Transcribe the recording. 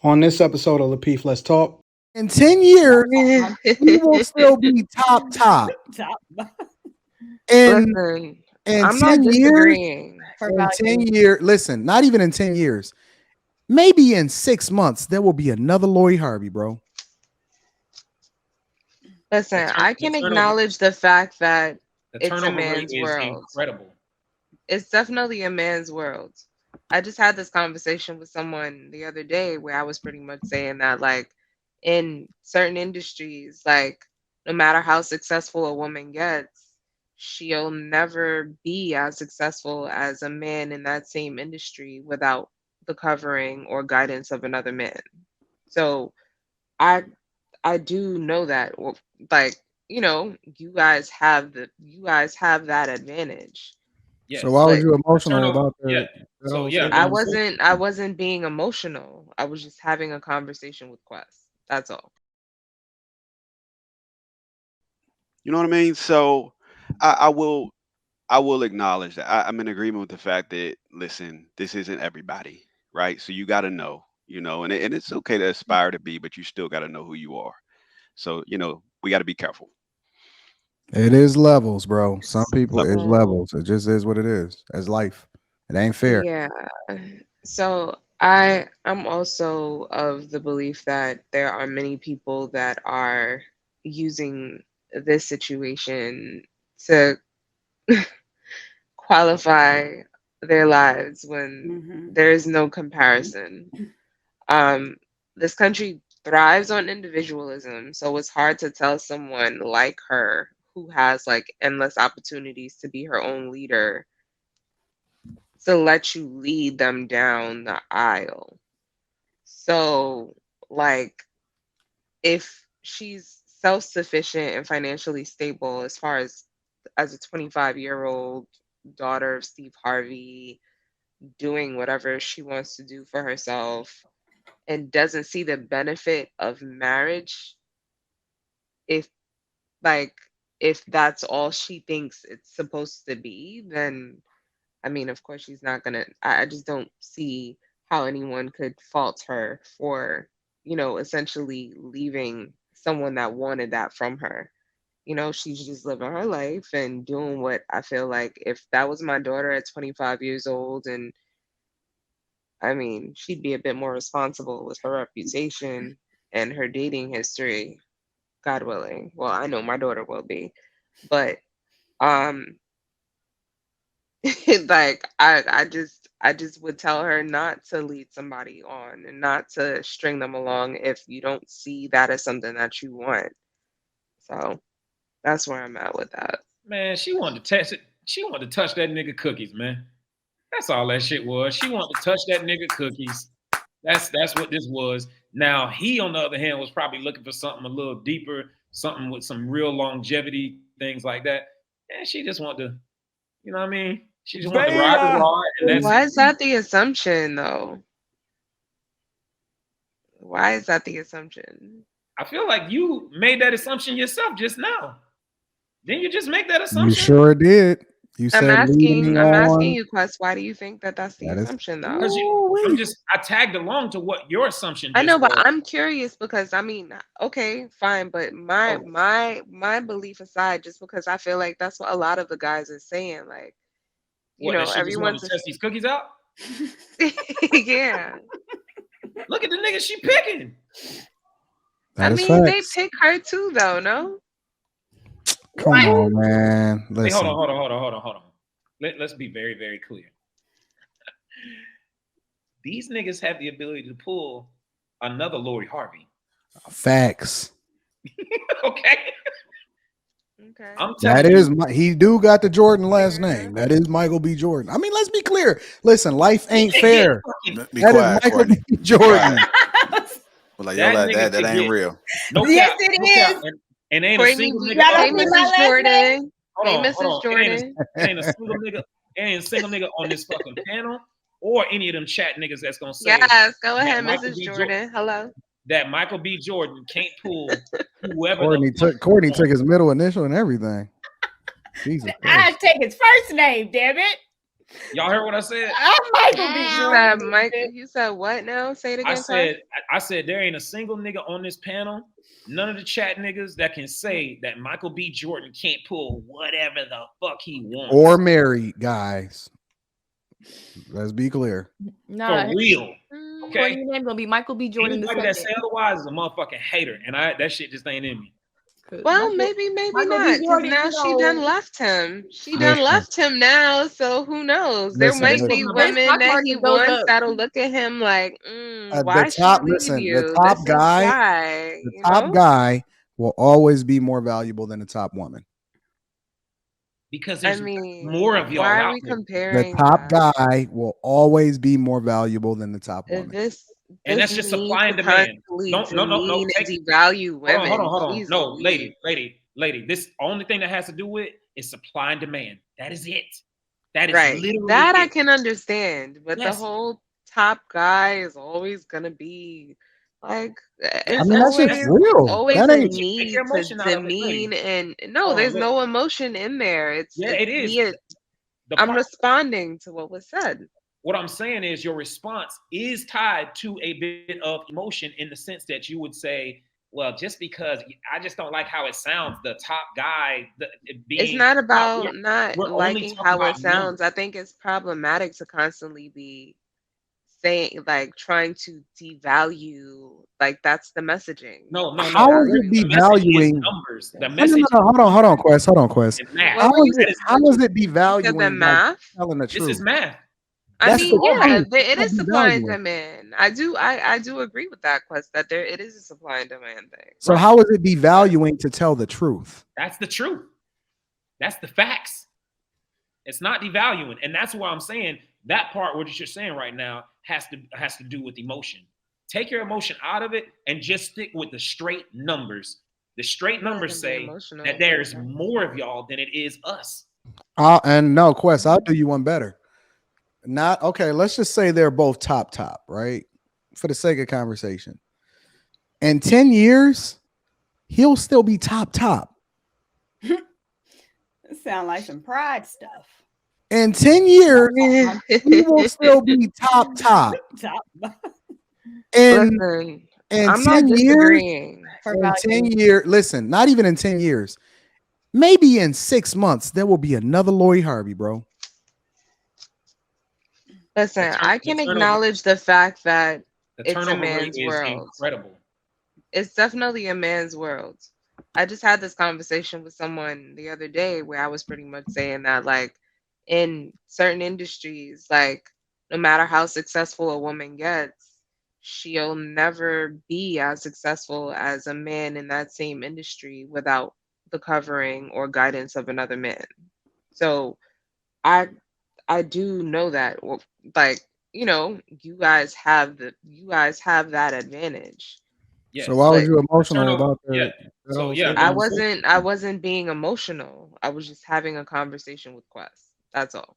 On this episode of Lapeef, Let's Talk. In 10 years, we will still be top. Top. In Listen, in I'm not 10 years, disagreeing. in 10 years, listen, not even in 10 years, maybe in 6 months, there will be another Lori Harvey, bro. Listen, I can acknowledge the fact that The it's a turnover rate man's is world. incredible. It's definitely a man's world. I just had this conversation with someone the other day where I was pretty much saying that, like, in certain industries, like, no matter how successful a woman gets, she'll never be as successful as a man in that same industry without the covering or guidance of another man. So I I do know that, like, you guys have that advantage. Yes. So why was But you emotional turnover, about yeah. that So whole yeah, statement? I wasn't being emotional. I was just having a conversation with Quest. That's all. You know what I mean? So I will acknowledge that I'm in agreement with the fact that listen, this isn't everybody, right? So you got to know, and it's okay to aspire to be, but you still got to know who you are. So we got to be careful. It is levels, bro. Some people is So, levels. It just is what it is. As life. It ain't fair. yeah. So I'm also of the belief that there are many people that are using this situation to qualify their lives when there is no comparison. Um, this country thrives on individualism, so it's hard to tell someone like her who has like endless opportunities to be her own leader to let you lead them down the aisle. So, like, if she's self-sufficient and financially stable as a 25-year-old daughter of Steve Harvey, doing whatever she wants to do for herself and doesn't see the benefit of marriage, if like if that's all she thinks it's supposed to be, then I mean, of course she's not gonna. I just don't see how anyone could fault her for, essentially leaving someone that wanted that from her. She's just living her life and doing what I feel like if that was my daughter at 25 years old, and I mean, she'd be a bit more responsible with her reputation and her dating history, God willing. Well, I know my daughter will be, but um like I just would tell her not to lead somebody on and not to string them along if you don't see that as something that you want. So that's where I'm at with that. man, she wanted to test it. She wanted to touch that nigga cookies, man. That's all that shit was. She wanted to touch that nigga cookies. That's what this was. Now he, on the other hand, was probably looking for something a little deeper, something with some real longevity, things like that. And she just wanted to, you know what I mean? She just wanted to ride the ride, and that's Why it. is that the assumption though? Why is that the assumption? I feel like you made that assumption yourself just now. Didn't you just make that You assumption? sure did. You I'm said asking leading I'm asking on. you, Quest, why do you think that that's the That is assumption though? Because I tagged along to what your assumption I just know, but was. I'm curious because I mean, okay, fine, but my Oh, my belief aside, just because I feel like that's what a lot of the guys are saying, like, what? That she just wanted everyone's to test these cookies out? yeah. Look at the nigga she picking. I that is mean, they facts. pick her too, though, no? Come on, man. Hey, hold Listen. on, hold on, hold on, hold on, hold on. Let's be very, very clear. These niggas have the ability to pull another Lori Harvey. Facts. Okay? Okay. I'm That telling is you. he do got the Jordan last Fair enough. name. That is Michael B. Jordan. I mean, let's be clear. Listen, life ain't He get fair. fucking, Be That is quiet, Michael Courtney. B. Be quiet. Jordan. Well, like, yo, that like, nigga that could ain't get real. no Yes, cap, it no cap, is. and ain't a Courtney, single nigga Y'all up hey, don't see there. my Mrs. last name? Jordan. Hold Hey, on, hold Mrs. on. Jordan. It ain't a single nigga, it ain't a single nigga on this fucking panel or any of them chat niggas that's gonna say Yes, go that ahead, Mrs. Jordan. Hello. Michael B. Jordan can't pull whoever the Courtney fuck took he Courtney took wants. his middle initial and everything. Jesus I Christ. take his first name, damn it. Y'all heard what I said? Michael B. You Jordan. said Mike. You said what now? Say it I again, Quest. said there ain't a single nigga on this panel, none of the chat niggas that can say that Michael B. Jordan can't pull whatever the fuck he wants. Or married guys. Let's be clear. No, for real. okay. Your name gonna be Michael B. Jordan. Anybody that say otherwise is a motherfucking hater, and that shit just ain't in me. Well, maybe not, because now she done left him. She done left him now, so who knows? There might be women that he wants that'll look at him like, why should I leave you? The top guy, the top guy will always be more valuable than the top woman. Because there's more of y'all. Why are we comparing? The top guy will always be more valuable than the top woman. And that's just supply and demand. No. Devalue women. Hold on. No, lady. This only thing that has to do with is supply and demand. That is it. That is literally that it. I can understand, but the whole top guy is always gonna be like. I mean, that's just real. Always that a ain't need to demean and no. There's no emotion in there. It is. I'm responding to what was said. What I'm saying is your response is tied to a bit of emotion in the sense that you would say, well, just because I just don't like how it sounds, the top guy. It's not about not liking how it sounds. I think it's problematic to constantly be saying, like, trying to devalue, like, that's the messaging. No. How is it devaluing? Numbers. The message. No. Hold on, Quest. How is it devaluing? The math. Telling the truth. This is math. I mean, it is supply and demand. I do agree with that, Quest, that it is a supply and demand thing. So how is it devaluing to tell the truth? That's the truth. That's the facts. It's not devaluing, and that's why I'm saying that part. What you're saying right now has to do with emotion. Take your emotion out of it and just stick with the straight numbers. The straight numbers say that there's more of y'all than it is us. And no, Quest, I'll do you one better. Not okay. Let's just say they're both top, right? For the sake of conversation. In 10 years, he'll still be top. It sounds like some pride stuff. In 10 years, he will still be top. In 10 years, listen, not even in 10 years, maybe in 6 months, there will be another Lori Harvey, bro. Listen, I can acknowledge the fact that it's a man's world. Incredible. It's definitely a man's world. I just had this conversation with someone the other day where I was pretty much saying that, like, in certain industries, like, no matter how successful a woman gets, she'll never be as successful as a man in that same industry without the covering or guidance of another man. So I do know that, like, you know, you guys have that advantage. Yeah. So why was you emotional about that? Yeah. So yeah, I wasn't being emotional. I was just having a conversation with Quest. That's all.